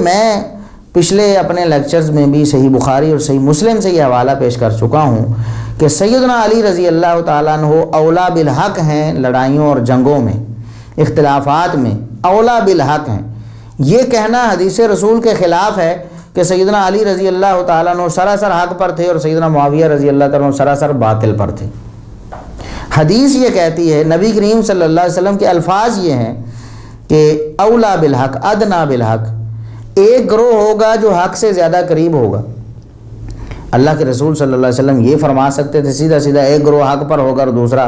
میں پچھلے اپنے لیکچرز میں بھی صحیح بخاری اور صحیح مسلم سے یہ حوالہ پیش کر چکا ہوں کہ سیدنا علی رضی اللہ تعالیٰ عنہ اولا بالحق ہیں لڑائیوں اور جنگوں میں، اختلافات میں اولا بالحق ہیں۔ یہ کہنا حدیث رسول کے خلاف ہے کہ سیدنا علی رضی اللہ تعالیٰ عنہ سراسر حق پر تھے اور سیدنا معاویہ رضی اللہ تعالیٰ عنہ سراسر باطل پر تھے۔ حدیث یہ کہتی ہے، نبی کریم صلی اللہ علیہ وسلم کے الفاظ یہ ہیں کہ اولا بالحق ادنا بالحق، ایک گروہ ہوگا جو حق سے زیادہ قریب ہوگا۔ اللہ کے رسول صلی اللہ علیہ وسلم یہ فرما سکتے تھے سیدھا سیدھا ایک گروہ حق پر ہوگا اور دوسرا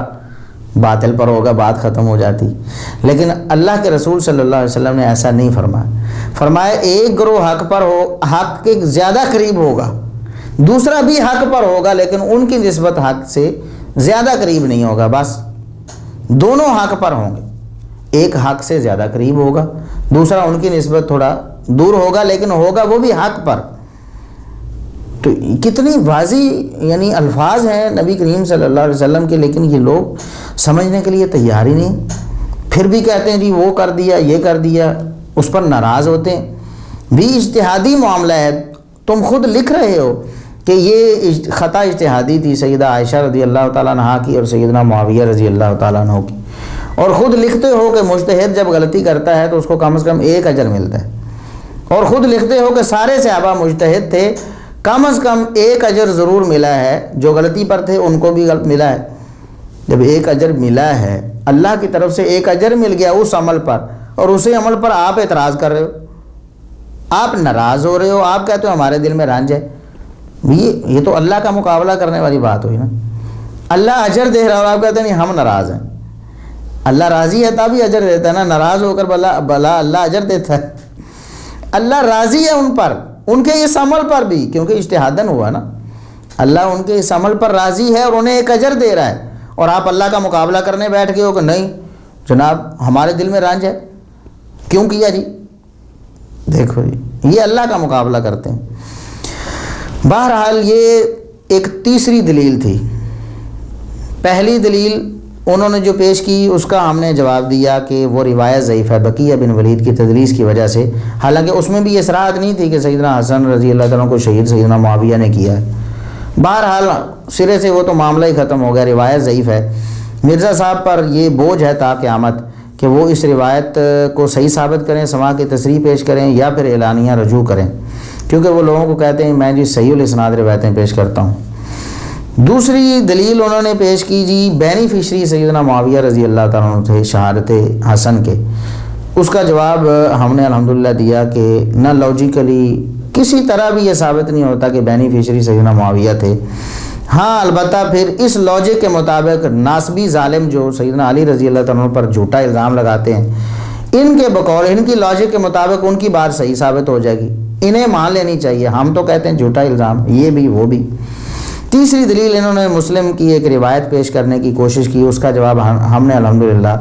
باطل پر ہوگا، بات ختم ہو جاتی، لیکن اللہ کے رسول صلی اللہ علیہ وسلم نے ایسا نہیں فرمایا۔ فرمایا ایک گروہ حق پر ہو، حق کے زیادہ قریب ہوگا، دوسرا بھی حق پر ہوگا لیکن ان کی نسبت حق سے زیادہ قریب نہیں ہوگا، بس دونوں حق پر ہوں گے، ایک حق سے زیادہ قریب ہوگا، دوسرا ان کی نسبت تھوڑا دور ہوگا لیکن ہوگا وہ بھی حق پر۔ تو کتنی واضح یعنی الفاظ ہیں نبی کریم صلی اللہ علیہ وسلم کے، لیکن یہ لوگ سمجھنے کے لیے تیار ہی نہیں، پھر بھی کہتے ہیں جی وہ کر دیا یہ کر دیا، اس پر ناراض ہوتے ہیں۔ بھی اجتہادی معاملہ ہے، تم خود لکھ رہے ہو کہ یہ خطا اجتہادی تھی سیدہ عائشہ رضی اللہ تعالیٰ عنہ کی اور سیدنا معاویہ رضی اللہ تعالیٰ عنہ کی، اور خود لکھتے ہو کہ مجتہد جب غلطی کرتا ہے تو اس کو کم از کم ایک اجر ملتا ہے، اور خود لکھتے ہو کہ سارے صحابہ مجتہد تھے، کم از کم ایک اجر ضرور ملا ہے، جو غلطی پر تھے ان کو بھی غلط ملا ہے۔ جب ایک اجر ملا ہے، اللہ کی طرف سے ایک اجر مل گیا اس عمل پر، اور اسی عمل پر آپ اعتراض کر رہے ہو، آپ ناراض ہو رہے ہو، آپ کہتے ہو ہمارے دل میں رنج ہے، یہ تو اللہ کا مقابلہ کرنے والی بات ہوئی نا۔ اللہ اجر دے رہا اور آپ کہتے ہیں نہیں ہم ناراض ہیں۔ اللہ راضی ہے تب ہی اجر دیتا ہے نا، ناراض ہو کر بلا اللہ اجر دیتا ہے۔ اللہ راضی ہے ان پر، ان کے اس عمل پر بھی، کیونکہ اجتہاداً ہوا نا، اللہ ان کے اس عمل پر راضی ہے اور انہیں ایک اجر دے رہا ہے، اور آپ اللہ کا مقابلہ کرنے بیٹھ گئے ہو کہ نہیں جناب ہمارے دل میں رنج ہے، کیوں کیا جی؟ دیکھو جی یہ اللہ کا مقابلہ کرتے ہیں۔ بہرحال یہ ایک تیسری دلیل تھی۔ پہلی دلیل انہوں نے جو پیش کی اس کا ہم نے جواب دیا کہ وہ روایت ضعیف ہے بقیہ بن ولید کی تدلیس کی وجہ سے، حالانکہ اس میں بھی یہ صراحت نہیں تھی کہ سیدنا حسن رضی اللہ تعالیٰ کو شہید سیدنا معاویہ نے کیا ہے۔ بہرحال سرے سے وہ تو معاملہ ہی ختم ہو گیا، روایت ضعیف ہے۔ مرزا صاحب پر یہ بوجھ ہے تا قیامت کہ وہ اس روایت کو صحیح ثابت کریں، سما کی تصریح پیش کریں یا پھر اعلانیہ رجوع کریں، کیونکہ وہ لوگوں کو کہتے ہیں میں جی صحیح الاسناد روایتیں پیش کرتا ہوں۔ دوسری دلیل انہوں نے پیش کی جی بینیفیشری سیدنا معاویہ رضی اللہ تعالیٰ عنہ تھے شہادت حسن کے۔ اس کا جواب ہم نے الحمدللہ دیا کہ نہ لاجیکلی کسی طرح بھی یہ ثابت نہیں ہوتا کہ بینیفیشری سیدنا معاویہ تھے۔ ہاں البتہ پھر اس لاجک کے مطابق ناسبی ظالم جو سیدنا علی رضی اللہ تعالیٰ عنہ پر جھوٹا الزام لگاتے ہیں، ان کے بقول ان کی لاجک کے مطابق ان کی بات صحیح ثابت ہو جائے گی، انہیں مان لینی چاہیے۔ ہم تو کہتے ہیں جھوٹا الزام، یہ بھی وہ بھی۔ تیسری دلیل انہوں نے مسلم کی ایک روایت پیش کرنے کی کوشش کی، اس کا جواب ہم نے الحمدللہ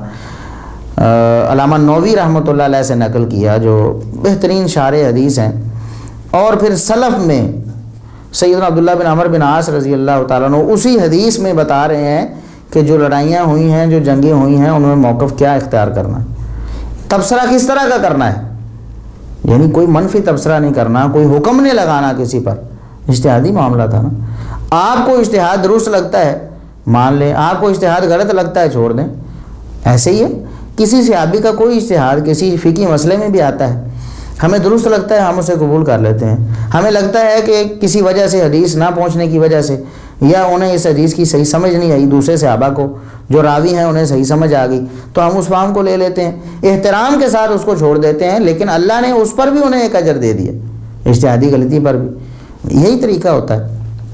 علامہ نووی رحمۃ اللہ علیہ سے نقل کیا، جو بہترین شارح حدیث ہیں، اور پھر سلف میں سیدنا عبداللہ بن عمر بن عاص رضی اللہ تعالیٰ عنہ اسی حدیث میں بتا رہے ہیں کہ جو لڑائیاں ہوئی ہیں، جو جنگیں ہوئی ہیں، ان میں موقف کیا اختیار کرنا ہے، تبصرہ کس طرح کا کرنا ہے، یعنی کوئی منفی تبصرہ نہیں کرنا، کوئی حکم نہیں لگانا کسی پر، اجتہادی معاملہ تھا نا۔ آپ کو اجتہاد درست لگتا ہے مان لیں، آپ کو اجتہاد غلط لگتا ہے چھوڑ دیں، ایسے ہی ہے۔ کسی صحابی کا کوئی اجتہاد کسی فقہی مسئلے میں بھی آتا ہے، ہمیں درست لگتا ہے ہم اسے قبول کر لیتے ہیں، ہمیں لگتا ہے کہ کسی وجہ سے حدیث نہ پہنچنے کی وجہ سے یا انہیں اس حدیث کی صحیح سمجھ نہیں آئی، دوسرے صحابہ کو جو راوی ہیں انہیں صحیح سمجھ آ گئی تو ہم اس فہم کو لے لیتے ہیں، احترام کے ساتھ اس کو چھوڑ دیتے ہیں، لیکن اللہ نے اس پر بھی انہیں ایک اجر دے دیا، اجتہادی غلطی پر بھی۔ یہی طریقہ ہوتا ہے۔